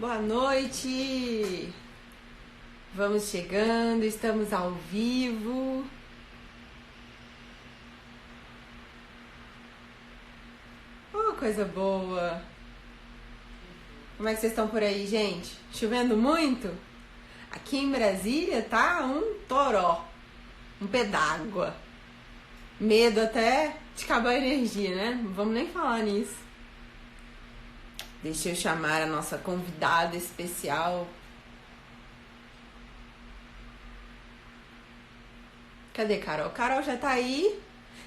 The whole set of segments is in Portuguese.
Boa noite! Vamos chegando, estamos ao vivo. Oh, coisa boa! Como é que vocês estão por aí, gente? Chovendo muito? Aqui em Brasília tá um toró, um pé d'água. Medo até de acabar a energia, né? Não vamos nem falar nisso. Deixa eu chamar a nossa convidada especial. Cadê Carol? Carol já tá aí?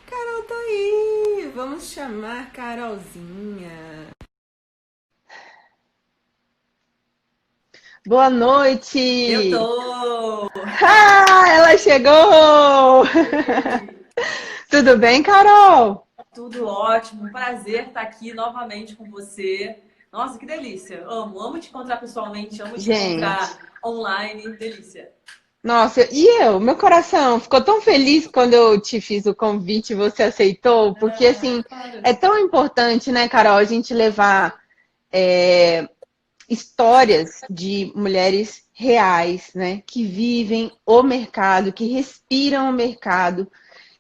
Carol tá aí! Vamos chamar Carolzinha. Boa Eu noite! tô! Ela chegou! Tudo bem, Carol? Tudo ótimo, um prazer estar aqui novamente com você. Nossa, que delícia! Amo te encontrar pessoalmente, amo te Gente, encontrar online, delícia. nossa, e eu? Meu coração ficou tão feliz quando eu te fiz o convite e você aceitou, porque assim, Claro. é tão importante, né, Carol, a gente levar histórias de mulheres reais, né, que vivem o mercado, que respiram o mercado,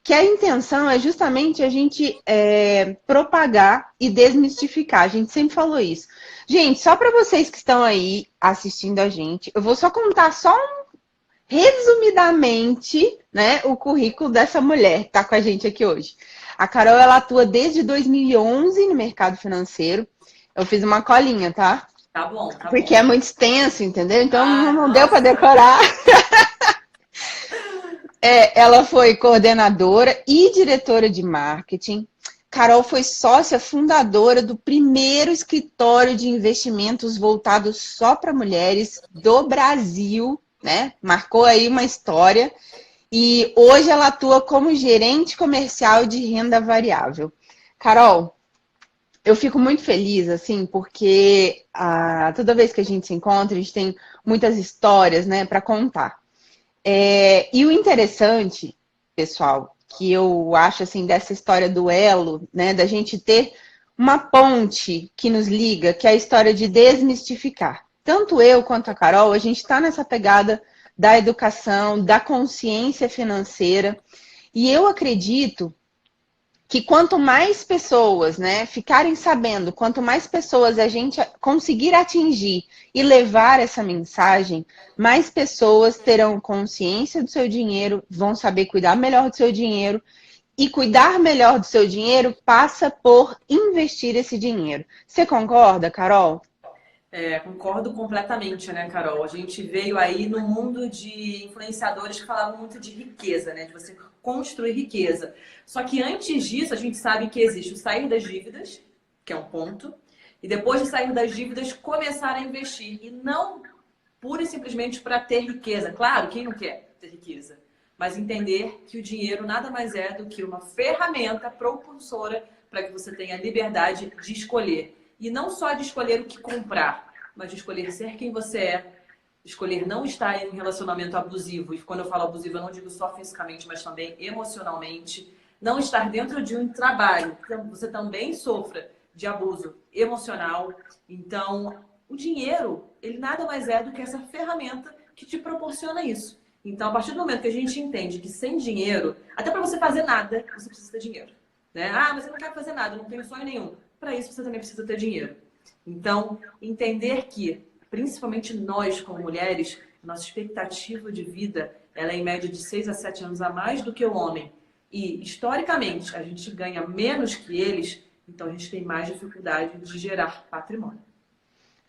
que a intenção é justamente a gente propagar e desmistificar. A gente sempre falou isso. Gente, só para vocês que estão aí assistindo a gente, eu vou só contar resumidamente, né, o currículo dessa mulher que está com a gente aqui hoje. A Carol, ela atua desde 2011 no mercado financeiro. Eu fiz uma colinha, tá? Tá bom, tá Porque bom. é muito extenso, entendeu? Então Ah, não deu para nossa! decorar. Ela foi coordenadora e diretora de marketing. Carol foi sócia fundadora do primeiro escritório de investimentos voltado só para mulheres do Brasil, né? Marcou aí uma história. E hoje ela atua como gerente comercial de renda variável. Carol, eu fico muito feliz, assim, porque toda vez que a gente se encontra, a gente tem muitas histórias, né, para contar. E o interessante, pessoal, que eu acho assim dessa história do elo, né, da gente ter uma ponte que nos liga, que é a história de desmistificar. Tanto eu quanto a Carol, a gente está nessa pegada da educação, da consciência financeira, e eu acredito que quanto mais pessoas, né, ficarem sabendo, quanto mais pessoas a gente conseguir atingir e levar essa mensagem, mais pessoas terão consciência do seu dinheiro, vão saber cuidar melhor do seu dinheiro, e cuidar melhor do seu dinheiro passa por investir esse dinheiro. Você concorda, Carol? Concordo completamente, né, Carol? A gente veio aí no mundo de influenciadores que falavam muito de riqueza, né? De você construir riqueza. Só que antes disso, a gente sabe que existe o sair das dívidas, que é um ponto, e depois de sair das dívidas, começar a investir. E não pura e simplesmente para ter riqueza. Claro, quem não quer ter riqueza? Mas entender que o dinheiro nada mais é do que uma ferramenta propulsora para que você tenha a liberdade de escolher. E não só de escolher o que comprar, mas de escolher ser quem você é, escolher não estar em um relacionamento abusivo. E quando eu falo abusivo, eu não digo só fisicamente, mas também emocionalmente. Não estar dentro de um trabalho que você também sofra de abuso emocional. Então, o dinheiro, ele nada mais é do que essa ferramenta que te proporciona isso. Então, a partir do momento que a gente entende que sem dinheiro, até para você fazer nada, você precisa ter dinheiro. Né? Ah, mas eu não quero fazer nada, eu não tenho sonho nenhum. Para isso, você também precisa ter dinheiro. Então, entender que, principalmente nós, como mulheres, nossa expectativa de vida ela é em média de 6 a 7 anos a mais do que o homem. E, historicamente, a gente ganha menos que eles, então a gente tem mais dificuldade de gerar patrimônio.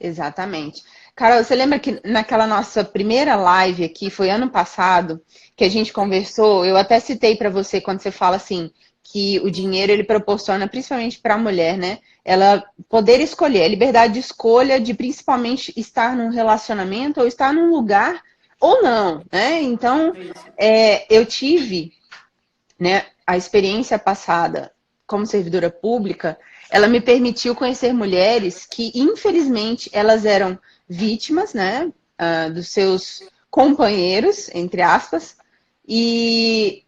Exatamente. Carol, você lembra que naquela nossa primeira live aqui, foi ano passado, que a gente conversou, eu até citei para você quando você fala assim, que o dinheiro ele proporciona, principalmente para a mulher, né? Ela poder escolher, a liberdade de escolha de principalmente estar num relacionamento ou estar num lugar ou não, né? Então, É isso. eu tive, né, a experiência passada como servidora pública, ela me permitiu conhecer mulheres que, infelizmente, elas eram vítimas, né, dos seus companheiros, entre aspas, e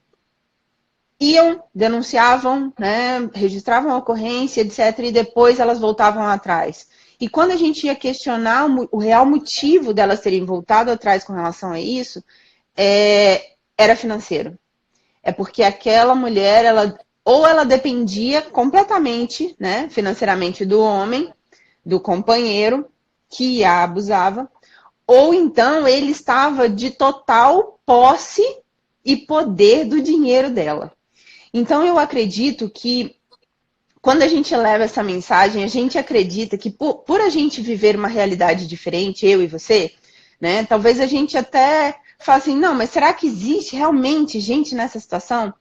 iam, denunciavam, né, registravam a ocorrência, etc., e depois elas voltavam atrás. E quando a gente ia questionar o real motivo delas terem voltado atrás com relação a isso, era financeiro. É porque aquela mulher, ou ela dependia completamente, né, financeiramente do homem, do companheiro, que a abusava, ou então ele estava de total posse e poder do dinheiro dela. Então eu acredito que quando a gente leva essa mensagem, a gente acredita que por a gente viver uma realidade diferente, eu e você, né, talvez a gente até fale assim, não, mas será que existe realmente gente nessa situação?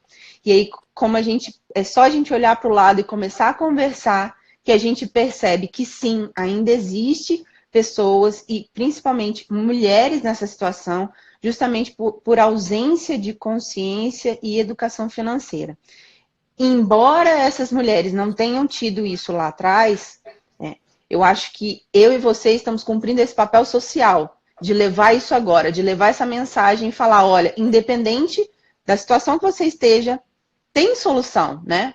E aí, como é só a gente olhar para o lado e começar a conversar, que a gente percebe que sim, ainda existe pessoas, e principalmente mulheres nessa situação, justamente por ausência de consciência e educação financeira. Embora essas mulheres não tenham tido isso lá atrás, eu acho que eu e você estamos cumprindo esse papel social, de levar isso agora, de levar essa mensagem e falar, olha, independente da situação que você esteja, tem solução, né?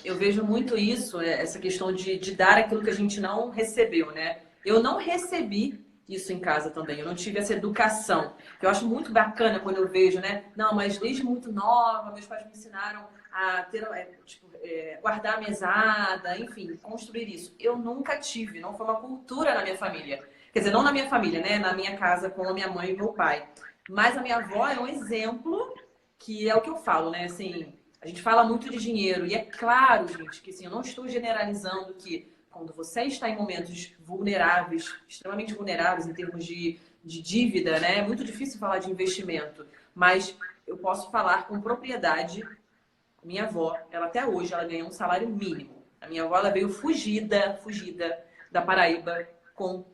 Eu vejo muito isso, essa questão de dar aquilo que a gente não recebeu, né? Eu não recebi isso em casa também, eu não tive essa educação. Eu acho muito bacana quando eu vejo, né? Não, mas desde muito nova, meus pais me ensinaram a ter, guardar a mesada, enfim, construir isso. Eu nunca tive, não foi uma cultura na minha família. Quer dizer, não na minha família, né? Na minha casa com a minha mãe e meu pai. Mas a minha avó é um exemplo que é o que eu falo, né? Assim, a gente fala muito de dinheiro e é claro, gente, que assim, eu não estou generalizando que quando você está em momentos vulneráveis, extremamente vulneráveis em termos de dívida, né? É muito difícil falar de investimento, mas eu posso falar com propriedade. Minha avó, ela até hoje, ela ganha um salário mínimo. A minha avó, ela veio fugida da Paraíba com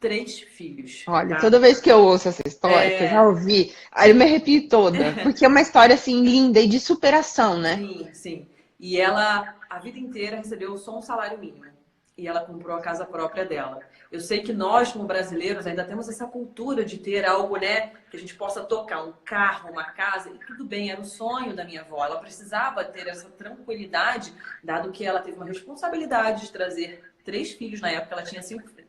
3 filhos. Olha, Tá? toda vez que eu ouço essa história, que eu já ouvi, aí eu me arrepio toda, porque é uma história assim linda e de superação, né? Sim, sim. E ela, a vida inteira, recebeu só um salário mínimo. E ela comprou a casa própria dela. Eu sei que nós, como brasileiros, ainda temos essa cultura de ter algo, né? Que a gente possa tocar um carro, uma casa. E tudo bem, era o sonho da minha avó. Ela precisava ter essa tranquilidade, dado que ela teve uma responsabilidade de trazer 3 filhos na época. Ela tinha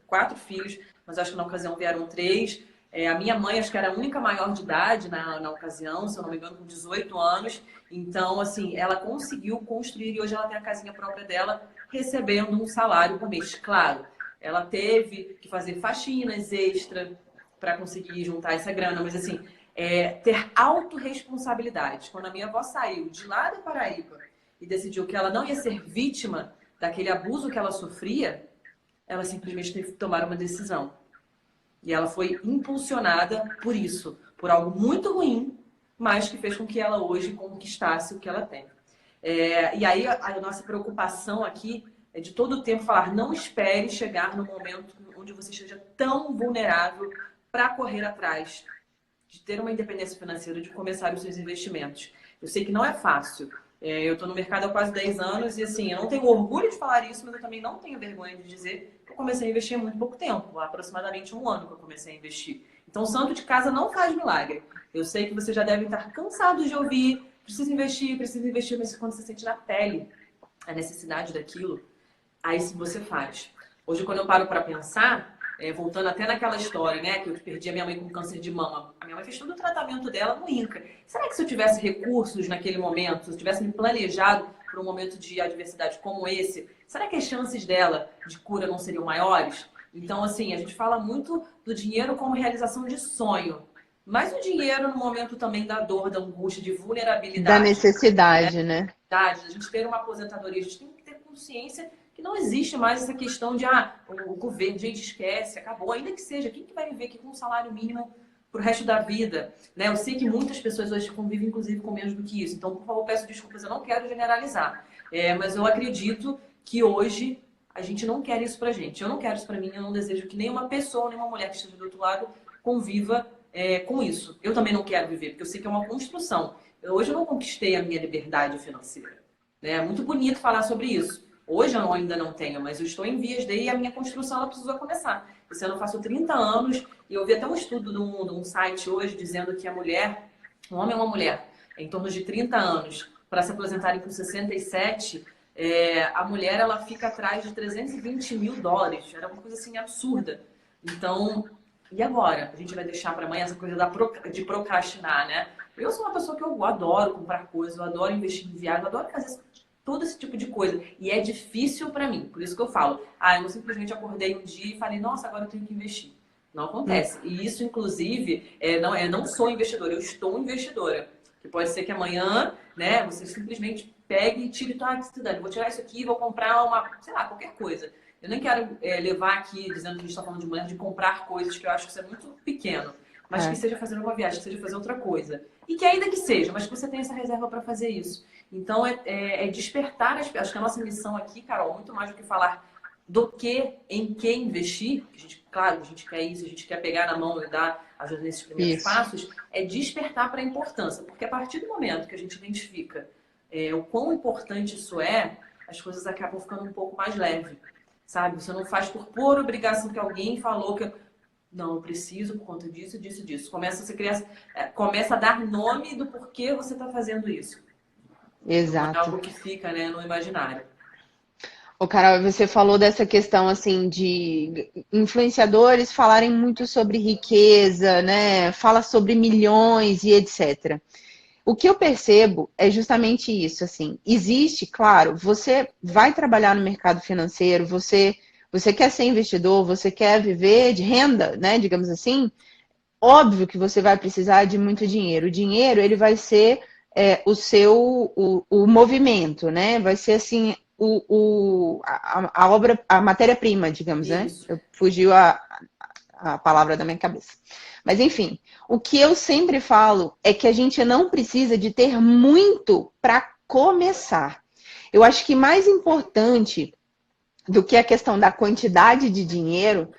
4 filhos, mas acho que na ocasião vieram 3. A minha mãe, acho que era a única maior de idade na ocasião, se eu não me engano, com 18 anos. Então, assim, ela conseguiu construir e hoje ela tem a casinha própria dela, recebendo um salário por mês. Claro, ela teve que fazer faxinas extra para conseguir juntar essa grana, mas assim, ter autorresponsabilidade. Quando a minha avó saiu de lá da Paraíba e decidiu que ela não ia ser vítima daquele abuso que ela sofria, ela simplesmente teve que tomar uma decisão. E ela foi impulsionada por isso, por algo muito ruim, mas que fez com que ela hoje conquistasse o que ela tem. E aí a nossa preocupação aqui é de todo o tempo falar, não espere chegar no momento onde você esteja tão vulnerável para correr atrás de ter uma independência financeira, de começar os seus investimentos. Eu sei que não é fácil. Eu estou no mercado há quase 10 anos e assim, eu não tenho orgulho de falar isso, mas eu também não tenho vergonha de dizer que eu comecei a investir há muito pouco tempo, há aproximadamente 1 ano que eu comecei a investir. Então, santo de casa não faz milagre. Eu sei que vocês já devem estar cansados de ouvir, precisa investir, mas quando você sente na pele a necessidade daquilo, aí sim você faz. Hoje, quando eu paro para pensar, voltando até naquela história, né, que eu perdi a minha mãe com câncer de mama. A minha mãe fez todo o tratamento dela no INCA. Será que se eu tivesse recursos naquele momento, se eu tivesse me planejado para um momento de adversidade como esse, será que as chances dela de cura não seriam maiores? Então, assim, a gente fala muito do dinheiro como realização de sonho. Mas o dinheiro no momento também da dor, da angústia, de vulnerabilidade. Da necessidade, né? A gente ter uma aposentadoria, a gente tem que ter consciência que não existe mais essa questão de o governo, gente, esquece, acabou. Ainda que seja, quem que vai viver aqui com um salário mínimo pro resto da vida? Né? Eu sei que muitas pessoas hoje convivem, inclusive, com menos do que isso. Então, por favor, peço desculpas, eu não quero generalizar. Mas eu acredito que hoje a gente não quer isso pra gente. Eu não quero isso pra mim, eu não desejo que nenhuma pessoa, nenhuma mulher que esteja do outro lado conviva com isso. Eu também não quero viver, porque eu sei que é uma construção. Hoje eu não conquistei a minha liberdade financeira. Né? É muito bonito falar sobre isso. Hoje eu ainda não tenho, mas eu estou em vias de e a minha construção ela precisou começar. Esse ano eu faço 30 anos e eu vi até um estudo de um site hoje dizendo que a mulher, um homem ou uma mulher, em torno de 30 anos, para se aposentarem com 67, a mulher ela fica atrás de 320 mil dólares. Era uma coisa assim absurda. Então, e agora? A gente vai deixar para amanhã essa coisa de procrastinar, né? Eu sou uma pessoa que eu adoro comprar coisas, eu adoro investir em viagem, eu adoro fazer todo esse tipo de coisa. E é difícil para mim. Por isso que eu falo, eu não simplesmente acordei um dia e falei, nossa, agora eu tenho que investir. Não acontece. E isso, inclusive, não sou investidora, eu estou investidora. Que pode ser que amanhã, né, você simplesmente pegue e tire, vou tirar isso aqui e vou comprar sei lá, qualquer coisa. Eu nem quero levar aqui, dizendo que a gente está falando de manhã, de comprar coisas, que eu acho que isso é muito pequeno. Mas que seja fazer uma viagem, que seja fazer outra coisa. E que ainda que seja, mas que você tenha essa reserva para fazer isso. Então, despertar acho que a nossa missão aqui, Carol, muito mais do que falar do que em que investir, que a gente quer isso, a gente quer pegar na mão e dar ajuda nesses primeiros passos, é despertar para a importância. Porque a partir do momento que a gente identifica o quão importante isso as coisas acabam ficando um pouco mais leves, sabe? Você não faz por obrigação que alguém falou que não, eu preciso por conta disso, disso, disso. Começa a dar nome do porquê você está fazendo isso. Exato. É algo que fica, né, no imaginário. Ô, Carol, você falou dessa questão, assim, de influenciadores falarem muito sobre riqueza, né? Fala sobre milhões e etc. O que eu percebo é justamente isso, assim. Existe, claro, você vai trabalhar no mercado financeiro, você quer ser investidor, você quer viver de renda, né? Digamos assim. Óbvio que você vai precisar de muito dinheiro. O dinheiro, ele vai ser o movimento, né? Vai ser, assim, a obra, a matéria-prima, digamos, Isso. né? Fugiu a palavra da minha cabeça. Mas, enfim, o que eu sempre falo é que a gente não precisa de ter muito para começar. Eu acho que mais importante do que a questão da quantidade de dinheiro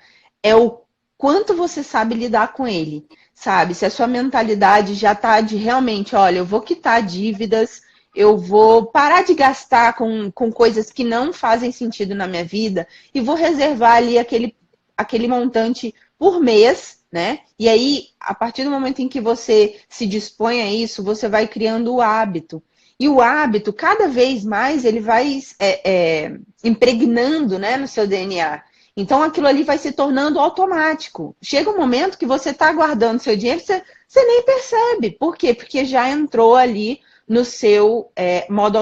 é o quanto você sabe lidar com ele, sabe? Se a sua mentalidade já está de realmente, olha, eu vou quitar dívidas, eu vou parar de gastar com coisas que não fazem sentido na minha vida e vou reservar ali aquele montante por mês, né? E aí, a partir do momento em que você se dispõe a isso, você vai criando o hábito. E o hábito, cada vez mais, ele vai impregnando, né, no seu DNA. Então, aquilo ali vai se tornando automático. Chega um momento que você está guardando seu dinheiro, você nem percebe. Por quê? Porque já entrou ali no seu modo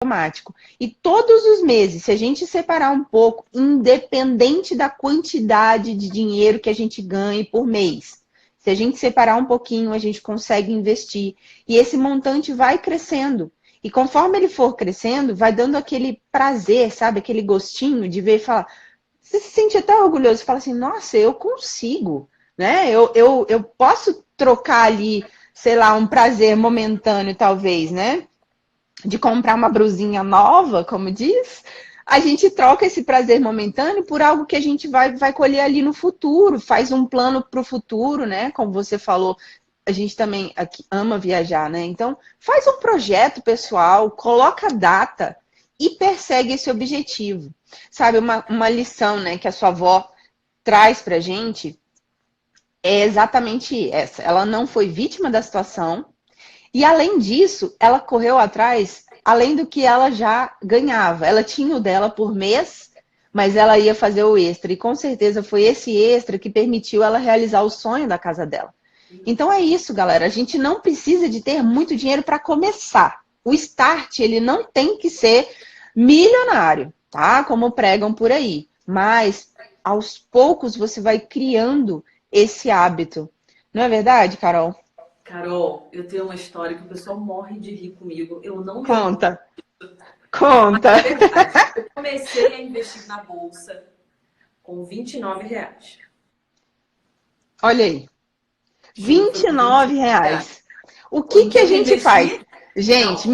automático. E todos os meses, se a gente separar um pouco, independente da quantidade de dinheiro que a gente ganhe por mês, se a gente separar um pouquinho, a gente consegue investir. E esse montante vai crescendo. E conforme ele for crescendo, vai dando aquele prazer, sabe? Aquele gostinho de ver e falar. Você se sente até orgulhoso, fala assim, nossa, eu consigo, né? Eu posso trocar ali, sei lá, um prazer momentâneo, talvez, né? De comprar uma brusinha nova, como diz, a gente troca esse prazer momentâneo por algo que a gente vai colher ali no futuro, faz um plano para o futuro, né? Como você falou, a gente também aqui ama viajar, né? Então, faz um projeto pessoal, coloca data e persegue esse objetivo. Sabe, uma lição, né, que a sua avó traz pra gente é exatamente essa. Ela não foi vítima da situação e, além disso, ela correu atrás além do que ela já ganhava. Ela tinha o dela por mês, mas ela ia fazer o extra. E, com certeza, foi esse extra que permitiu ela realizar o sonho da casa dela. Então é isso, galera. A gente não precisa de ter muito dinheiro para começar. O start, ele não tem que ser milionário, tá? Como pregam por aí. Mas, aos poucos, você vai criando esse hábito. Não é verdade, Carol? Carol, eu tenho uma história que o pessoal morre de rir comigo. Eu não me Conta. Conta. Mas é verdade. Eu comecei a investir na bolsa com R$ 29. Olha aí. Juro, foi com R$29. O que a gente faz? Gente,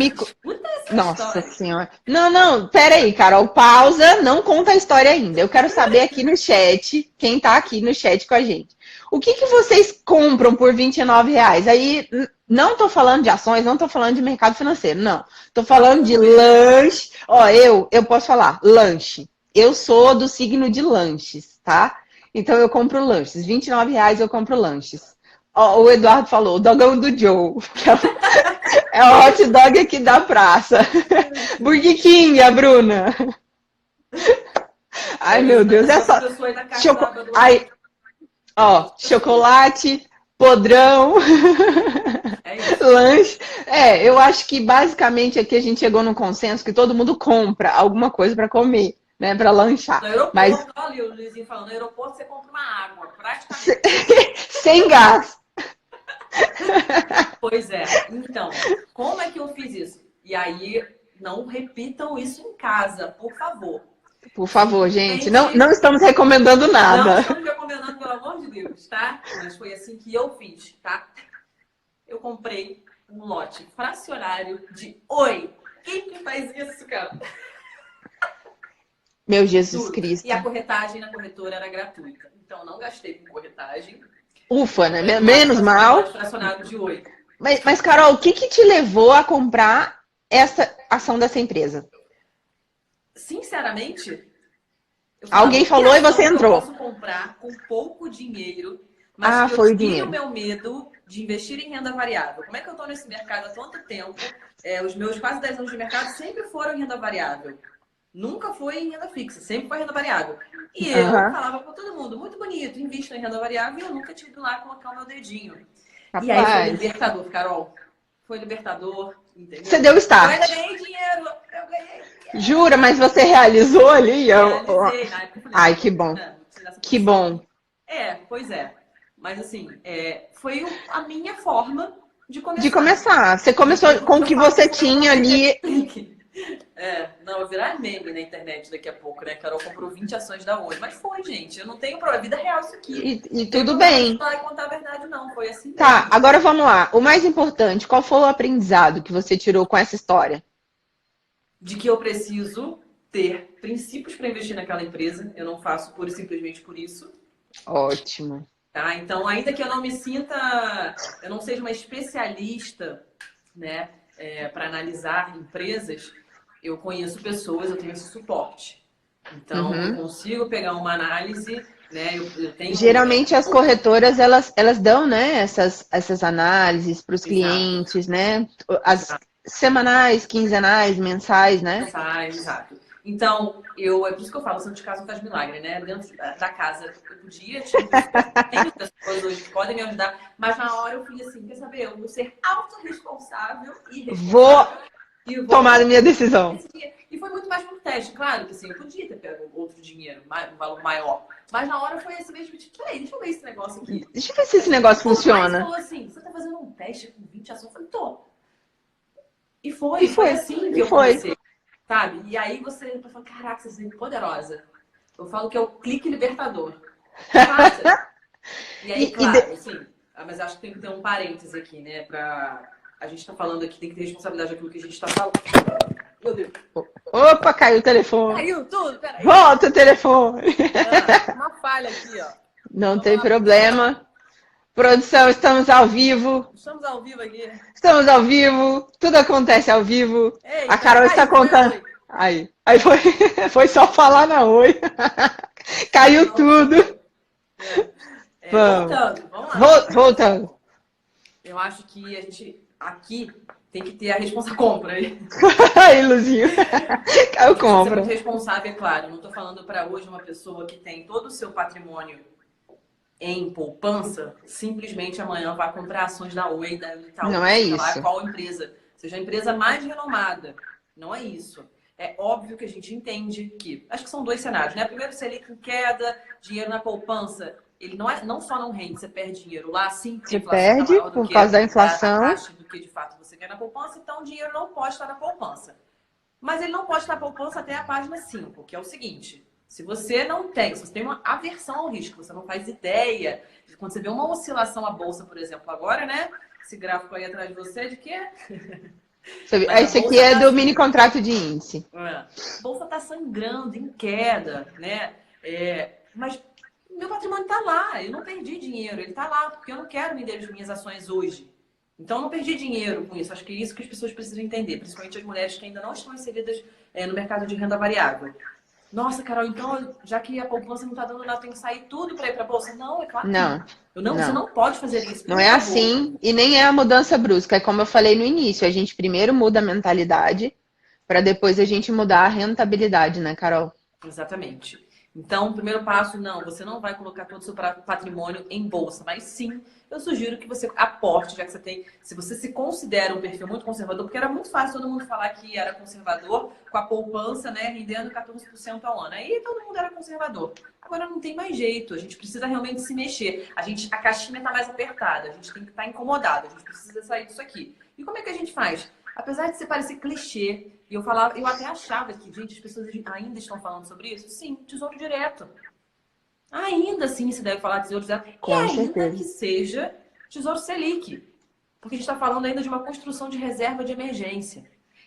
Nossa história. Senhora. Não, pera aí, Carol. Pausa, não conta a história ainda. Eu quero saber aqui no chat, quem tá aqui no chat com a gente. O que vocês compram por R$29? Aí, não tô falando de ações, não tô falando de mercado financeiro, não. Tô falando de lanche. Ó, eu posso falar, lanche. Eu sou do signo de lanches, tá? Então eu compro lanches. R$29 eu compro lanches. Ó, o Eduardo falou, o dogão do Joe, que é o hot dog aqui da praça. Burger King, a Bruna. Ai, meu Deus, é só. Pessoa aí na caixa d'água do Ai, ó, chocolate, podrão, É isso. lanche. É, eu acho que basicamente aqui a gente chegou num consenso que todo mundo compra alguma coisa para comer, né, para lanchar. No aeroporto, Mas olha o Luizinho falando, no aeroporto você compra uma água, praticamente. sem gás. Pois é. Então, como é que eu fiz isso? E aí, não repitam isso em casa, por favor. Por favor, gente, Simplesmente não estamos recomendando não nada. estamos recomendando, pelo amor de Deus, tá? Mas foi assim que eu fiz, tá? Eu comprei um lote fracionário de Oi. Quem que faz isso, cara? Meu Jesus Juro. Cristo. E a corretagem na corretora era gratuita. Então, não gastei com corretagem. Ufa, né? Menos mal. Lote fracionário de Oi. Mas, Carol, o que te levou a comprar essa ação dessa empresa? Sinceramente, eu Alguém falava, falou que e você ação entrou. eu posso comprar com pouco dinheiro, mas Ah, que eu foi o tire dinheiro. o meu medo de investir em renda variável. Como é que eu estou nesse mercado há tanto tempo? Os meus quase 10 anos de mercado sempre foram em renda variável. Nunca foi em renda fixa, sempre foi renda variável. E eu Aham. falava para todo mundo, muito bonito, invisto em renda variável, e eu nunca tive lá colocar o meu dedinho. E aí foi Rapaz, libertador, Carol. Foi libertador, entendeu? você deu Eu start. ainda ganhei dinheiro, eu ganhei dinheiro. Jura, mas você realizou ali? Realizei, na época eu falei, Ai, não, que bom. não, vou tirar essa Que posição. bom. Pois é. Mas assim, foi a minha forma de De começar. começar. Você começou com o Eu que falo você que foi um tinha ali. clique. Não, eu virar meme na internet daqui a pouco, né? Carol comprou 20 ações da Oi. Mas foi, gente. Eu não tenho problema. Vida real isso aqui. E Não tem tudo problema de bem. falar e contar a verdade, não. Foi assim Tá, mesmo. agora vamos lá. O mais importante, qual foi o aprendizado que você tirou com essa história? De que eu preciso ter princípios para investir naquela empresa. Eu não faço pura e simplesmente por isso. Ótimo. Tá? Então, ainda que eu não me sinta, eu não seja uma especialista, né, para analisar empresas, eu conheço pessoas, eu tenho esse suporte. Então, eu Uhum. consigo pegar uma análise, né, eu tenho... Geralmente as corretoras, elas dão, né, essas análises para os Exato, clientes, né? As semanais, quinzenais, mensais, né? exato. Então, é por isso que eu falo, santo de casa não faz milagre, né? Dentro da casa eu podia, tenho pessoas hoje que podem me ajudar, mas na hora eu fui assim, quer saber? Eu vou ser autorresponsável e Vou responsável e vou tomar a minha decisão. E foi muito mais por teste, claro que assim, eu podia ter pego outro dinheiro, um valor maior. Mas na hora foi assim mesmo, tipo, peraí, deixa eu ver esse negócio aqui. Deixa eu ver se esse negócio Mas funciona. falou assim, você tá fazendo um teste com 20 ações? Eu falei, tô. E foi assim que eu comecei, sabe? E aí você fala, caraca, você é poderosa. Eu falo que é o clique libertador. Faça. E aí, claro, assim, mas acho que tem que ter um parêntese aqui, né? A gente tá falando aqui, tem que ter responsabilidade daquilo que a gente tá falando. Meu Deus. Opa, caiu o telefone. Caiu tudo, peraí. Volta o telefone. Uma falha aqui, ó. Não tem problema. Produção, estamos ao vivo. Estamos ao vivo aqui. Estamos ao vivo. Tudo acontece ao vivo. Eita, A Carol está contando. Aí foi só falar na Oi. Caiu tudo. Voltando, vamos lá. Voltando. Eu acho que a gente aqui tem que ter a responsa compra aí. Aí, Luzinho. Caiu compra. Ser muito responsável, é claro. Não estou falando para hoje uma pessoa que tem todo o seu patrimônio em poupança, simplesmente amanhã vai comprar ações da Oi, da Itaú, não é sei lá isso. qual empresa, seja a empresa mais renomada. Não é isso. É óbvio que a gente entende que, acho que são dois cenários, né? Primeiro, Selic em queda, dinheiro na poupança, ele não só não rende, você perde dinheiro lá, sim, porque Você a inflação perde tá maior do por que causa da a inflação. taxa do que de fato você quer na poupança, então o dinheiro não pode estar na poupança. Mas ele não pode estar na poupança até a página 5, que é o seguinte: se você tem uma aversão ao risco, você não faz ideia. Quando você vê uma oscilação à bolsa, por exemplo, agora, né? Esse gráfico aí atrás de você, de quê? Esse aqui é do mini contrato de índice. A bolsa está sangrando, em queda, né? Mas meu patrimônio está lá, eu não perdi dinheiro, ele está lá, porque eu não quero vender as minhas ações hoje. Então, eu não perdi dinheiro com isso. Acho que é isso que as pessoas precisam entender, principalmente as mulheres que ainda não estão inseridas no mercado de renda variável. Nossa, Carol, então, já que a poupança não tá dando nada, eu tenho que sair tudo para ir para bolsa. Não, é claro que Não, não. Você não. não pode fazer isso, Não por é favor. assim e nem é a mudança brusca. É como eu falei no início, a gente primeiro muda a mentalidade para depois a gente mudar a rentabilidade, né, Carol? Exatamente. Então, o primeiro passo, não, você não vai colocar todo o seu patrimônio em bolsa, mas sim, eu sugiro que você aporte, já que você tem, se você se considera um perfil muito conservador, porque era muito fácil todo mundo falar que era conservador com a poupança, né, rendendo 14% ao ano. Aí todo mundo era conservador. Agora não tem mais jeito, a gente precisa realmente se mexer. A caixinha está mais apertada, a gente tem que estar incomodado, a gente precisa sair disso aqui. E como é que a gente faz? Apesar de ser parecer clichê, e eu falava, eu até achava que, gente, as pessoas ainda estão falando sobre isso. Sim, tesouro direto. Ainda assim se deve falar de tesouro direto. E Com ainda certeza. que seja tesouro Selic. Porque a gente está falando ainda de uma construção de reserva de emergência.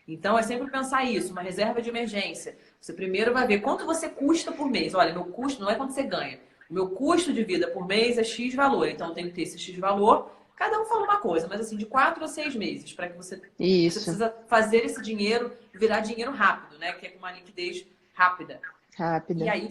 Então é sempre pensar isso, uma reserva de emergência. Você primeiro vai ver quanto você custa por mês. Olha, meu custo não é quanto você ganha. O meu custo de vida por mês é X valor. Então tem que ter esse X valor. Cada um fala uma coisa, mas assim, de 4 a 6 meses, para que você Isso, precisa fazer esse dinheiro virar dinheiro rápido, né? Que é com uma liquidez rápida. E rápida. aí o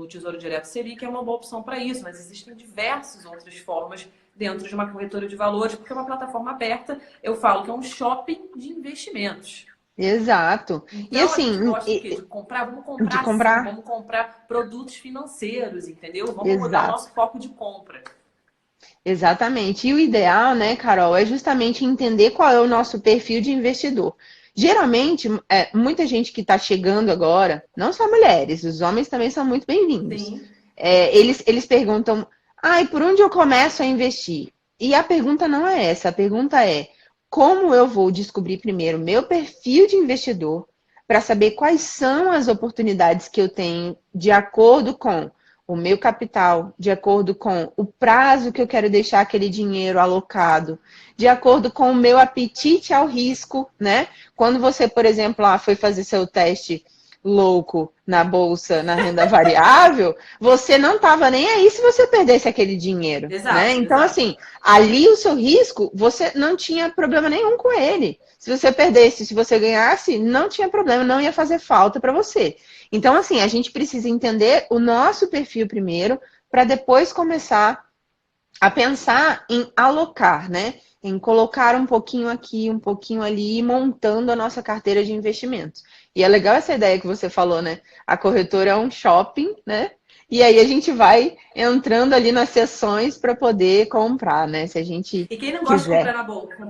tesouro Direto Selic é uma boa opção para isso, mas existem diversas outras formas dentro de uma corretora de valores, porque é uma plataforma aberta, eu falo que é um shopping de investimentos. Exato. E Então a gente assim, gosta do quê? De comprar, vamos de comprar sim, comprar. vamos comprar produtos financeiros, entendeu? Vamos mudar o Exato. nosso foco de compra. Exatamente. E o ideal, né, Carol, é justamente entender qual é o nosso perfil de investidor. Geralmente, muita gente que está chegando agora, não só mulheres, os homens também são muito bem-vindos. Sim, Eles perguntam, ai, por onde eu começo a investir? E a pergunta não é essa, a pergunta é como eu vou descobrir primeiro meu perfil de investidor para saber quais são as oportunidades que eu tenho de acordo com o meu capital, de acordo com o prazo que eu quero deixar aquele dinheiro alocado, de acordo com o meu apetite ao risco, né? Quando você, por exemplo, foi fazer seu teste louco na bolsa, na renda variável, você não estava nem aí se você perdesse aquele dinheiro, né? exato, Então, exato. assim, ali o seu risco, você não tinha problema nenhum com ele. Se você perdesse, se você ganhasse, não tinha problema, não ia fazer falta para você. Então, assim, a gente precisa entender o nosso perfil primeiro, para depois começar a pensar em alocar, né? Em colocar um pouquinho aqui, um pouquinho ali, montando a nossa carteira de investimentos. E é legal essa ideia que você falou, né? A corretora é um shopping, né? E aí a gente vai entrando ali nas sessões para poder comprar, né? Se a gente E quem não gosta de quiser. comprar bolsa, não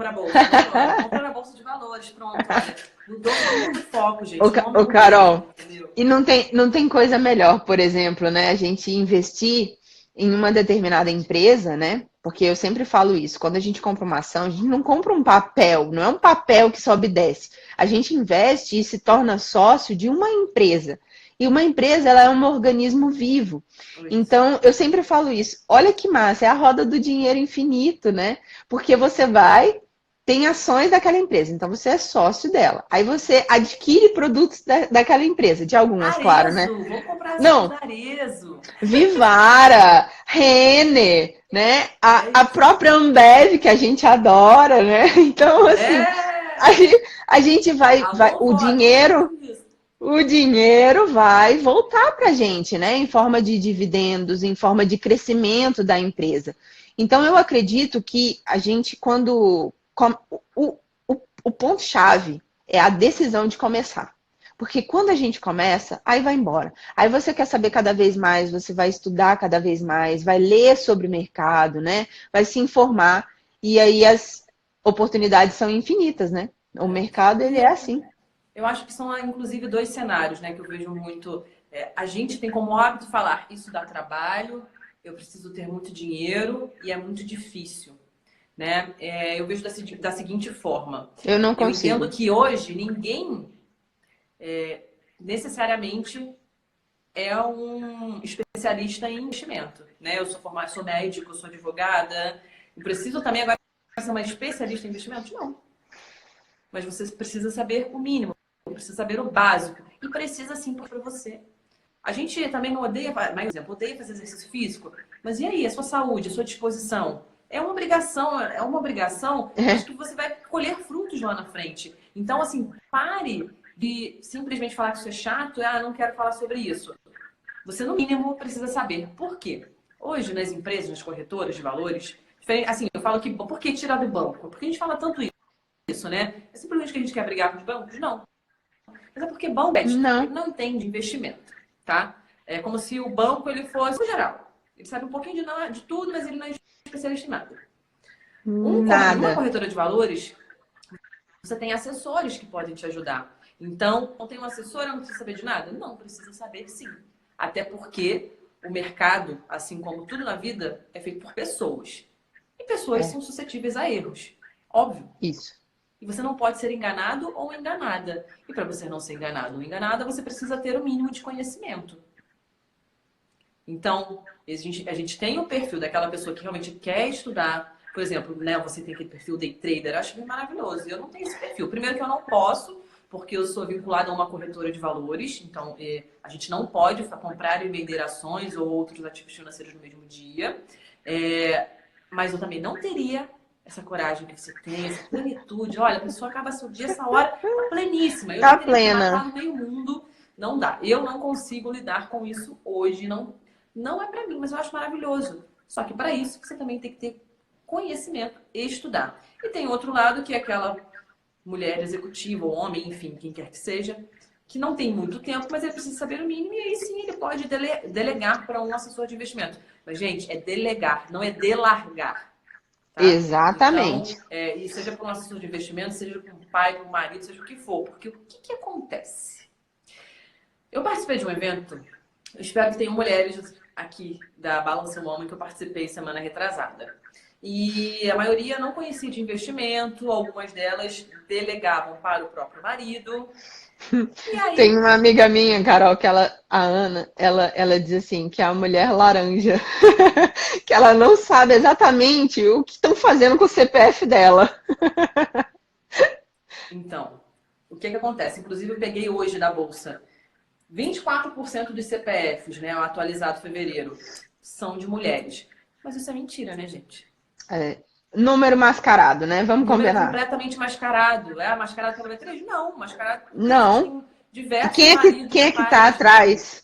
adora. Compra na bolsa de valores, pronto, olha. Mudou muito o foco, Ô, gente. Não Ô, muda mesmo, Carol, entendeu? e não tem coisa melhor, por exemplo, né? A gente investir em uma determinada empresa, né? Porque eu sempre falo isso, quando a gente compra uma ação, a gente não compra um papel, não é um papel que sobe e desce. A gente investe e se torna sócio de uma empresa. E uma empresa, ela é um organismo vivo. Isso. Então, eu sempre falo isso. Olha que massa, é a roda do dinheiro infinito, né? Porque você vai, tem ações daquela empresa, então você é sócio dela. Aí você adquire produtos daquela empresa, de algumas, claro, né? Arezo, vamos comprar as ações Não, da Arezo. Vivara, Renner, né? É A isso. própria Ambev, que a gente adora, né? Então, assim, a, É! a gente vai, Alô, voto, vamos nisso. o dinheiro vai voltar para a gente, né? Em forma de dividendos, em forma de crescimento da empresa. Então, eu acredito que a gente, o, o ponto-chave é a decisão de começar. Porque quando a gente começa, aí vai embora. Aí você quer saber cada vez mais, você vai estudar cada vez mais, vai ler sobre o mercado, né? Vai se informar. E aí as oportunidades são infinitas, né? O É. mercado, ele é E assim. eu acho que são, inclusive, dois cenários, né, que eu vejo muito. A gente tem como hábito falar, isso dá trabalho, eu preciso ter muito dinheiro e é muito difícil, né? Eu vejo da seguinte forma. Eu não Eu entendo consigo. que hoje ninguém necessariamente é um especialista em investimento, né? Eu sou formada, sou médico, eu sou advogada. Eu preciso também agora ser uma especialista em investimentos? Não. Mas você precisa saber o mínimo, precisa saber o básico e precisa sim para você. A gente também não odeia, por exemplo, odeia fazer exercício físico, mas e aí, a sua saúde, a sua disposição? É uma obrigação, mas que você vai colher frutos lá na frente. Então, assim, pare de simplesmente falar que isso é chato, não quero falar sobre isso. Você, no mínimo, precisa saber por quê. Hoje, nas empresas, nas corretoras de valores, assim, eu falo que, por que tirar do banco? Porque a gente fala tanto isso, né? É simplesmente que a gente quer brigar com os bancos? Não. Mas é porque banco ele Não, não entende investimento, tá? É como se o banco ele fosse no geral. Ele sabe um pouquinho de tudo, mas ele não é especialista em nada. Numa nada. corretora de valores, você tem assessores que podem te ajudar. Então, não tem um assessor, eu não preciso saber de nada? Não, precisa saber sim. Até porque o mercado, assim como tudo na vida, é feito por pessoas. E pessoas são suscetíveis a erros. Óbvio. Isso. E você não pode ser enganado ou enganada. E para você não ser enganado ou enganada, você precisa ter o mínimo de conhecimento. Então, a gente tem o perfil daquela pessoa que realmente quer estudar. Por exemplo, né, você tem aquele perfil day trader, eu acho maravilhoso. Eu não tenho esse perfil. Primeiro que eu não posso, porque eu sou vinculada a uma corretora de valores. Então, a gente não pode comprar e vender ações ou outros ativos financeiros no mesmo dia. Mas eu também não teria essa coragem que você tem, essa plenitude. Olha, a pessoa acaba seu dia essa hora, tá pleníssima. Eu Tá já teria que plena. matar no meio mundo. Não dá. Eu não consigo lidar com isso hoje. Não é pra mim, mas eu acho maravilhoso. Só que para isso, você também tem que ter conhecimento e estudar. E tem outro lado, que é aquela mulher executiva, ou homem, enfim, quem quer que seja, que não tem muito tempo, mas ele precisa saber o mínimo, e aí sim ele pode delegar para um assessor de investimento. Mas, gente, é delegar, não é delargar. Tá? Exatamente. Então, e seja para um assessor de investimento, seja para um pai, para um marido, seja o que for. Porque o que acontece? Eu participei de um evento, eu espero que tenham mulheres aqui da Balança um Homem que eu participei semana retrasada. E a maioria não conhecia de investimento, algumas delas delegavam para o próprio marido. E aí, Tem uma amiga minha, Carol, que a Ana, ela diz assim, que é a mulher laranja, que ela não sabe exatamente o que estão fazendo com o CPF dela. então, o que acontece? Inclusive, eu peguei hoje da Bolsa. 24% dos CPFs, né, o atualizado fevereiro, são de mulheres. Mas isso é mentira, né, gente? Número mascarado, né? O Vamos número é combinar. completamente mascarado. É mascarado pela B3? Não, mascarado porque Não. existem diversos Quem maridos, é que tá pais atrás?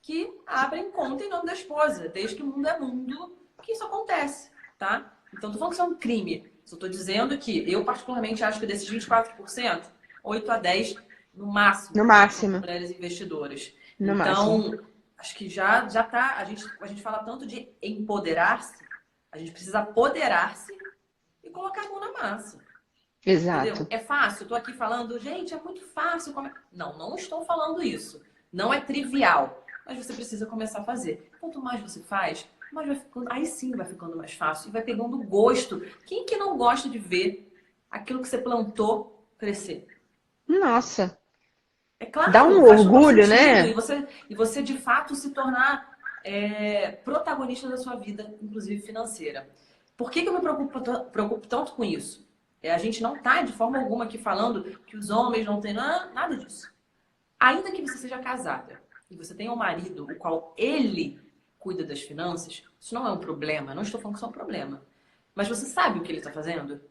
que abrem conta em nome da esposa. Desde que o mundo é mundo, que isso acontece, tá? Então, tô falando que isso é um crime. Só tô dizendo que eu, particularmente, acho que desses 24%, 8 a 10, no máximo, No são máximo. mulheres investidoras. No máximo. Então, acho que já tá. A gente fala tanto de empoderar-se, a gente precisa apoderar-se e colocar a mão na massa. Entendeu? Exato. É fácil, eu tô aqui falando, gente, é muito fácil. Não estou falando isso. Não é trivial. Mas você precisa começar a fazer. Quanto mais você faz, mais vai ficando. Aí sim vai ficando mais fácil. E vai pegando gosto. Quem que não gosta de ver aquilo que você plantou crescer? Nossa. É Dá claro, um faz total orgulho, sentido. né? E você de fato se tornar protagonista da sua vida, inclusive financeira. Por que eu me preocupo tanto com isso? A gente não está de forma alguma aqui falando que os homens não têm nada disso. Ainda que você seja casada e você tenha um marido o qual ele cuida das finanças, isso não é um problema. Não estou falando que isso é um problema. Mas você sabe o que ele está fazendo?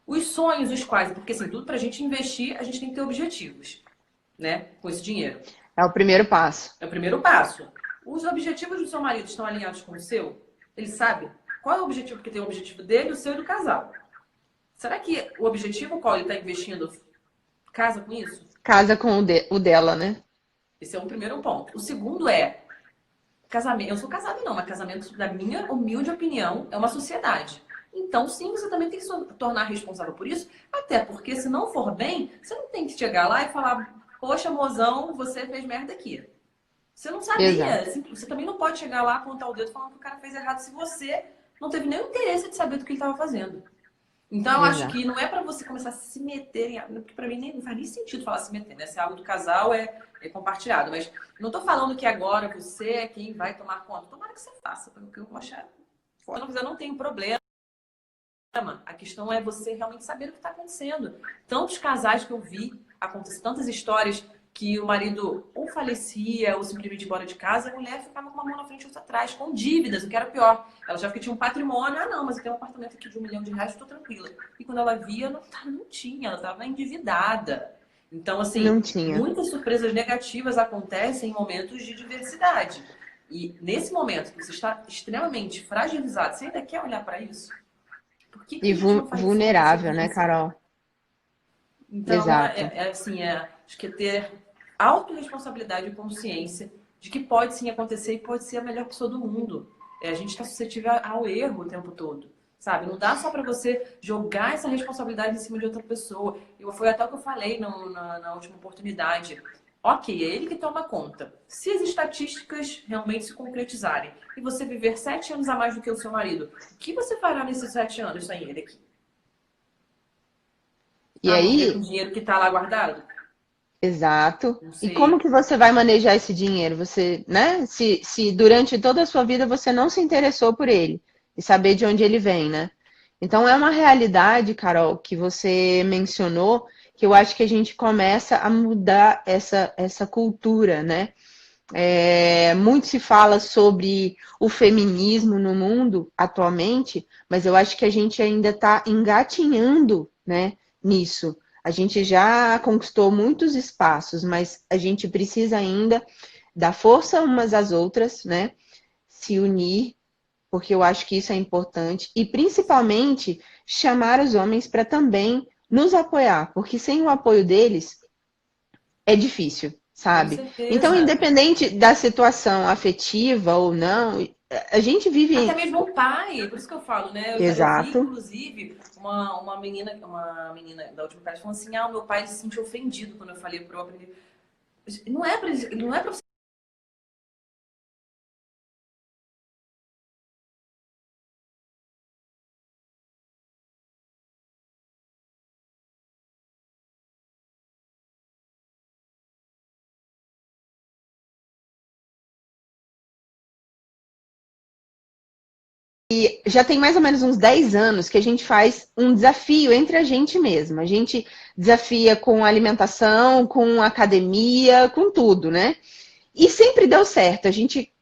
Os sonhos, os quais, porque assim, tudo para a gente investir, a gente tem que ter objetivos, né? Com esse dinheiro. É o primeiro passo. É o primeiro passo. Os objetivos do seu marido estão alinhados com o seu? Ele sabe qual é o objetivo, porque tem o objetivo dele, o seu e do casal. Será que o objetivo qual ele está investindo casa com isso? Casa com o dela, né? Esse é um primeiro ponto. O segundo é casamento. Eu sou casada não, mas casamento, na minha humilde opinião, é uma sociedade. Então, sim, você também tem que se tornar responsável por isso, até porque se não for bem, você não tem que chegar lá e falar, poxa, mozão, você fez merda aqui. Você não sabia. Exato. Você também não pode chegar lá, apontar o dedo falando que o cara fez errado se você não teve nenhum interesse de saber do que ele estava fazendo. Então, eu acho Exato. que não é pra você começar a se meter em... Porque pra mim não faz nem sentido falar se meter, né? Se é algo do casal, é compartilhado. Mas não tô falando que agora você é quem vai tomar conta. Tomara que você faça, porque eu vou achar... Se não fizer, não tem problema. A questão é você realmente saber o que está acontecendo. Tantos casais que eu vi, acontecem tantas histórias que o marido ou falecia ou simplesmente ia embora de casa, a mulher ficava com uma mão na frente e outra atrás, com dívidas, o que era pior. Ela já que tinha um patrimônio, não, mas eu tenho um apartamento aqui de R$ 1 milhão, estou tranquila. E quando ela via, não tinha, ela estava endividada. Então, Não assim, tinha. muitas surpresas negativas acontecem em momentos de diversidade. E nesse momento que você está extremamente fragilizado, você ainda quer olhar para isso? Por que que E a gente não faz isso com vulnerável, né, antecedência? Carol? Então, Exato. assim, acho que é ter autorresponsabilidade e consciência de que pode sim acontecer e pode ser a melhor pessoa do mundo. A gente está suscetível ao erro o tempo todo, sabe? Não dá só para você jogar essa responsabilidade em cima de outra pessoa. Foi até o que eu falei na última oportunidade. Ok, é ele que toma conta. Se as estatísticas realmente se concretizarem e você viver 7 anos a mais do que o seu marido, o que você fará nesses 7 anos sem ele aqui? E Ah, vou viver com o aí, dinheiro que está lá guardado? exato. Não E como sei. que você vai manejar esse dinheiro? Você, né? Se durante toda a sua vida você não se interessou por ele e saber de onde ele vem, né? Então é uma realidade, Carol, que você mencionou, que eu acho que a gente começa a mudar essa cultura, né? Muito se fala sobre o feminismo no mundo atualmente, mas eu acho que a gente ainda está engatinhando, né, nisso. A gente já conquistou muitos espaços, mas a gente precisa ainda dar força umas às outras, né? Se unir, porque eu acho que isso é importante, e principalmente chamar os homens para também nos apoiar, porque sem o apoio deles é difícil, Com sabe? Então, certeza. independente da situação afetiva ou não, a gente Até vive. mesmo o pai, por isso que eu falo, né? Eu vi, Exato. inclusive, uma menina da última classe falando assim: ah, o meu pai se sentiu ofendido quando eu falei para eu aprender. Não é pra você. Já tem mais ou menos uns 10 anos que a gente faz um desafio entre a gente mesma. A gente desafia com alimentação, com academia, com tudo, né? E sempre deu certo. A gente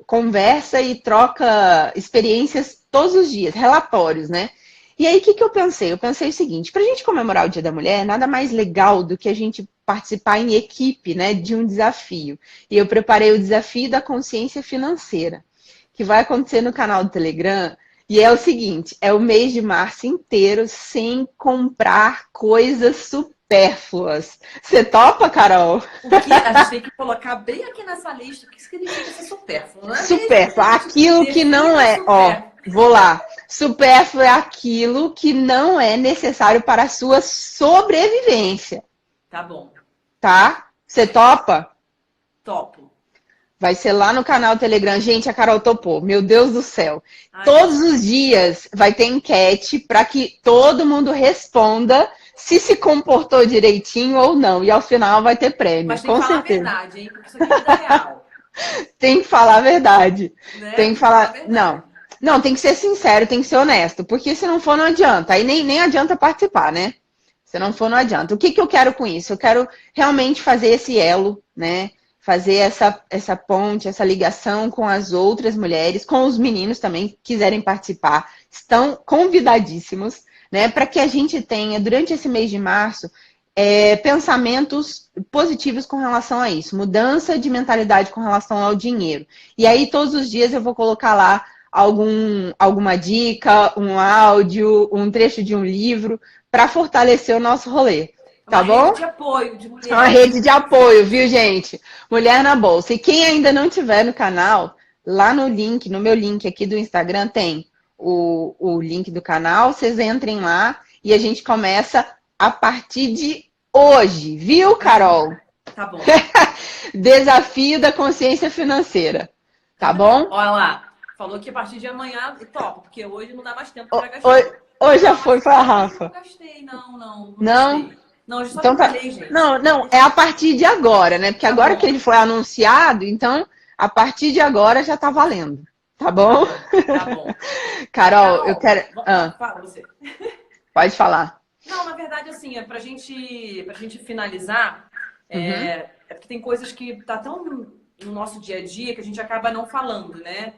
conversa e troca experiências todos os dias, relatórios, né? E aí, o que eu pensei? Eu pensei o seguinte: para a gente comemorar o Dia da Mulher, nada mais legal do que a gente participar em equipe, né, de um desafio. E eu preparei o desafio da consciência financeira, que vai acontecer no canal do Telegram. E é o seguinte: é o mês de março inteiro sem comprar coisas supérfluas. Você topa, Carol? O que a gente tem que colocar bem aqui nessa lista o que significa ser supérfluo, não é mesmo? Supérfluo, aquilo que não Defina é, ó, supérfluo. vou lá. Supérfluo é aquilo que não é necessário para a sua sobrevivência, Tá bom, tá? Você topa? topo. Vai ser lá no canal Telegram. Gente, a Carol topou. Meu Deus do céu. Ai, meu Todos Deus. os dias vai ter enquete para que todo mundo responda se comportou direitinho ou não. E ao final vai ter prêmio, Mas tem que com falar a certeza. verdade, hein? Porque isso aqui é vida real, Tem que falar a verdade. né? Tem que Tem que falar a falar. Não. verdade. Não, tem que ser sincero, tem que ser honesto. Porque se não for, não adianta. Aí nem adianta participar, né? Se não for, não adianta. O que eu quero com isso? Eu quero realmente fazer esse elo, né? Fazer essa ponte, essa ligação com as outras mulheres, com os meninos também que quiserem participar. Estão convidadíssimos, né? Para que a gente tenha, durante esse mês de março, pensamentos positivos com relação a isso, mudança de mentalidade com relação ao dinheiro. E aí, todos os dias, eu vou colocar lá alguma dica, um áudio, um trecho de um livro, para fortalecer o nosso rolê. É uma Tá rede bom? de apoio de É uma mulheres. rede de apoio, viu, gente? Mulher na Bolsa. E quem ainda não tiver no canal, lá no link, no meu link aqui do Instagram, tem o link do canal. Vocês entrem lá e a gente começa a partir de hoje, viu, Carol? Tá bom. Desafio da consciência financeira. Tá bom? Olha lá. Falou que a partir de amanhã topa, porque hoje não dá mais tempo para Hoje, gastar. hoje já Não, foi, mas foi a hoje eu não Rafa. gastei. Não Não? gastei. Não, hoje eu só Então tá. trabalhei, gente. Não, não, é a partir de agora, né? Porque Tá agora que bom, ele foi anunciado, então a partir de agora já tá valendo. Tá tá bom? bom, tá bom. Carol, eu Carol, quero. Ah, fala você. pode falar. Não, na verdade, assim, pra gente finalizar, Uhum. é porque tem coisas que tá tão no nosso dia a dia que a gente acaba não falando, né?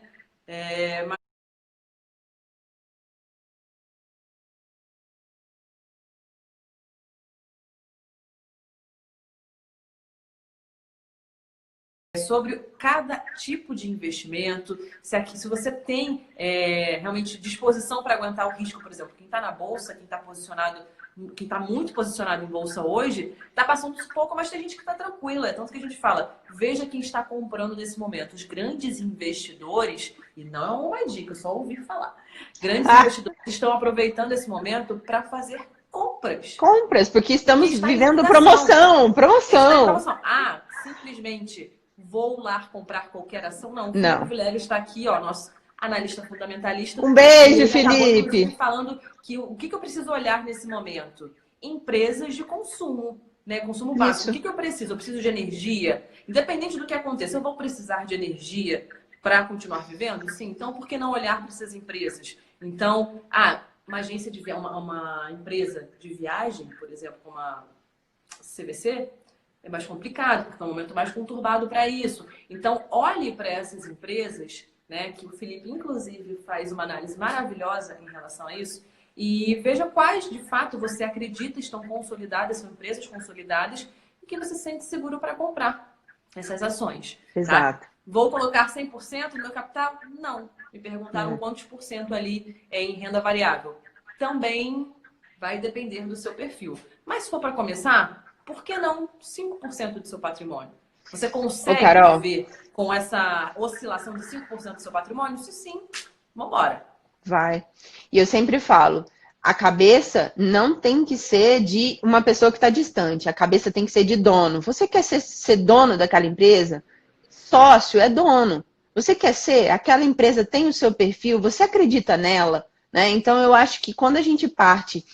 sobre cada tipo de investimento, se você tem realmente disposição para aguentar o risco, por exemplo, quem está na bolsa, quem está muito posicionado em bolsa hoje, está passando um pouco, mas tem gente que está tranquila. É tanto que a gente fala, veja quem está comprando nesse momento. Os grandes investidores, e não é uma dica, só ouvir falar. Grandes investidores estão aproveitando esse momento para fazer compras. Compras, porque estamos está vivendo em promoção. Simplesmente vou lá comprar qualquer ação. Não, o Não. Felipe Vilela está aqui, ó, nosso analista fundamentalista. Um beijo, ele Felipe. acabou, falando que o que eu preciso olhar nesse momento? Empresas de consumo, né? Consumo básico. Isso. O que eu preciso? Eu preciso de energia. Independente do que aconteça, eu vou precisar de energia para continuar vivendo? Sim. Então, por que não olhar para essas empresas? Então, uma agência de uma empresa de viagem, por exemplo, como a CVC, é mais complicado, porque é um momento mais conturbado para isso. Então, olhe para essas empresas, né, que o Felipe, inclusive, faz uma análise maravilhosa em relação a isso, e veja quais, de fato, você acredita estão consolidadas, são empresas consolidadas, e que você se sente seguro para comprar essas ações. Exato. Tá? Vou colocar 100% do meu capital? Não. Me perguntaram quantos por cento ali em renda variável. Também vai depender do seu perfil. Mas se for para começar, por que não 5% do seu patrimônio? Você consegue viver com essa oscilação de 5% do seu patrimônio? Se sim, vamos embora. Vai. E eu sempre falo, a cabeça não tem que ser de uma pessoa que está distante. A cabeça tem que ser de dono. Você quer ser dono daquela empresa? Sócio é dono. Você quer ser? Aquela empresa tem o seu perfil, você acredita nela, né? Então, eu acho que quando a gente parte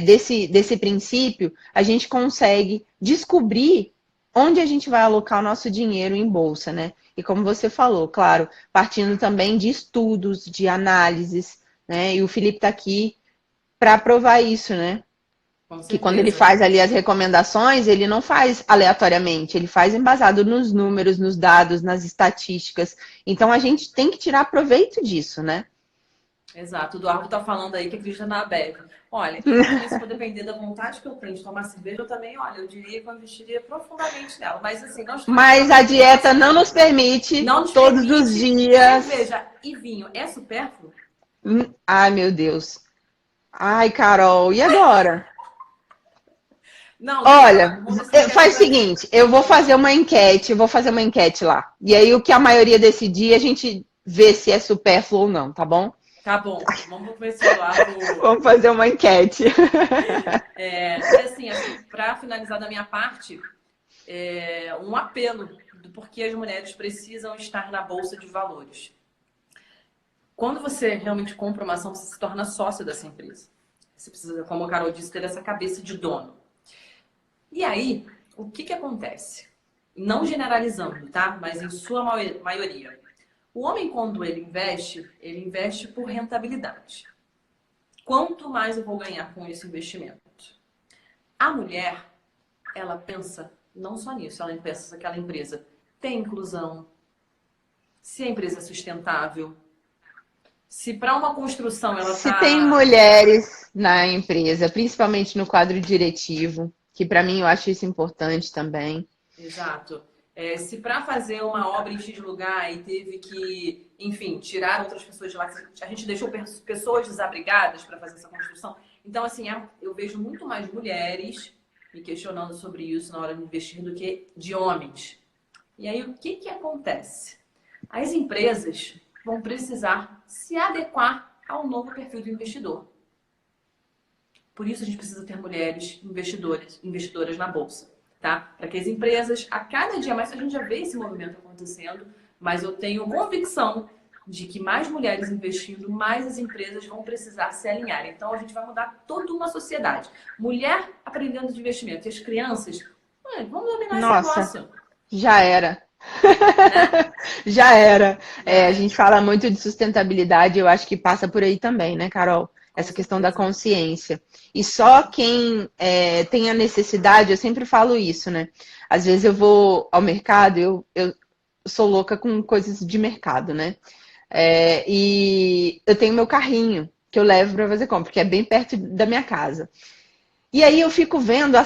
desse princípio, a gente consegue descobrir onde a gente vai alocar o nosso dinheiro em bolsa, né? E como você falou, claro, partindo também de estudos, de análises, né? E o Felipe está aqui para provar isso, né? Que quando ele faz ali as recomendações, ele não faz aleatoriamente, ele faz embasado nos números, nos dados, nas estatísticas. Então, a gente tem que tirar proveito disso, né? Exato. O Eduardo está falando aí que acredita na Bev. Olha, se for depender da vontade que eu tenho de tomar cerveja, eu também, olha, eu diria que eu investiria profundamente nela. Mas assim, mas a dieta não nos permite todos os dias. Cerveja e vinho é supérfluo? Ai, meu Deus. Ai, Carol, e agora? Não, olha, faz o seguinte, eu vou fazer uma enquete lá. E aí o que a maioria decidir, a gente vê se é supérfluo ou não, tá bom? Tá bom, vamos ver se o Eduardo... Vamos fazer uma enquete. Assim, para finalizar da minha parte, um apelo do porquê as mulheres precisam estar na Bolsa de Valores. Quando você realmente compra uma ação, você se torna sócio dessa empresa. Você precisa, como a Carol disse, ter essa cabeça de dono. E aí, o que acontece? Não generalizando, tá? Mas em sua maioria. O homem, quando ele investe por rentabilidade. Quanto mais eu vou ganhar com esse investimento? A mulher, ela pensa não só nisso, ela pensa se aquela empresa tem inclusão, se a empresa é sustentável, se para uma construção ela se tem mulheres na empresa, principalmente no quadro diretivo, que para mim eu acho isso importante também. Exato. Se para fazer uma obra em X lugar e teve que, enfim, tirar outras pessoas de lá, a gente deixou pessoas desabrigadas para fazer essa construção. Então, assim, eu vejo muito mais mulheres me questionando sobre isso na hora de investir do que de homens. E aí, o que acontece? As empresas vão precisar se adequar ao novo perfil do investidor. Por isso, a gente precisa ter mulheres investidoras na Bolsa. Tá? Para que as empresas, a cada dia mais, a gente já vê esse movimento acontecendo, mas eu tenho convicção de que mais mulheres investindo, mais as empresas vão precisar se alinhar. Então, a gente vai mudar toda uma sociedade. Mulher aprendendo de investimento. E as crianças, vamos dominar esse negócio. Já era. Né? Já era. A gente fala muito de sustentabilidade, eu acho que passa por aí também, né, Carol? Essa questão da consciência. E só quem tem a necessidade, eu sempre falo isso, né? Às vezes eu vou ao mercado, eu sou louca com coisas de mercado, né? E eu tenho meu carrinho que eu levo para fazer compra, que é bem perto da minha casa. E aí eu fico vendo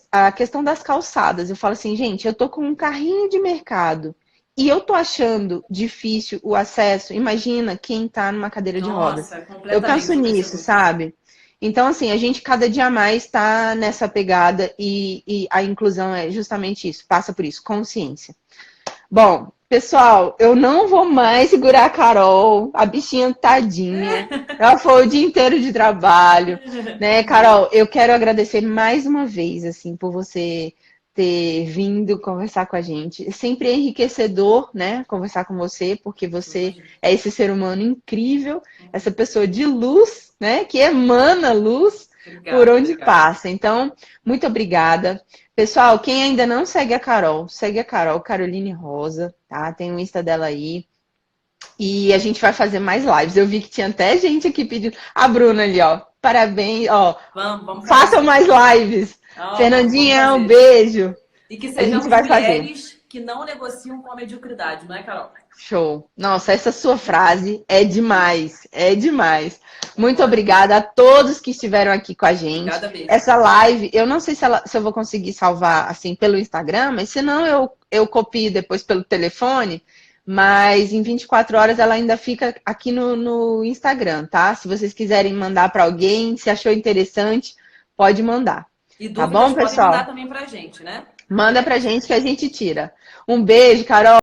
a questão das calçadas. Eu falo assim, gente, eu tô com um carrinho de mercado E eu tô achando difícil o acesso. Imagina quem tá numa cadeira de rodas. Nossa, Eu penso completamente. nisso, sabe? Então, assim, a gente cada dia mais tá nessa pegada e a inclusão é justamente isso, passa por isso, consciência. Bom, pessoal, eu não vou mais segurar a Carol, a bichinha tadinha. Ela foi o dia inteiro de trabalho, né, Carol? Eu quero agradecer mais uma vez, assim, por você ter vindo conversar com a gente. É sempre enriquecedor, né, conversar com você, porque você é esse ser humano incrível, essa pessoa de luz, né, que emana luz por onde passa. Então, muito obrigada. Pessoal, quem ainda não segue a Carol, segue a Carol, Caroline Rosa, tá? Tem o Insta dela aí. E a gente vai fazer mais lives. Eu vi que tinha até gente aqui pedindo. A Bruna ali, ó. Parabéns, ó. Vamos façam mais lives. Fernandinha, um beijo. E que A gente sejamos vai mulheres que não negociam com a mediocridade, não é, Carol? Show. Nossa, essa sua frase é demais. É demais. Muito obrigada a todos que estiveram aqui com a gente. Obrigada mesmo. Essa live, eu não sei se eu vou conseguir salvar assim pelo Instagram, mas se não eu copio depois pelo telefone. Mas em 24 horas ela ainda fica aqui no Instagram, tá? Se vocês quiserem mandar para alguém, se achou interessante, pode mandar. E tá dúvidas bom, podem pessoal? mandar também pra gente, né? Manda pra gente que a gente tira. Um beijo, Carol.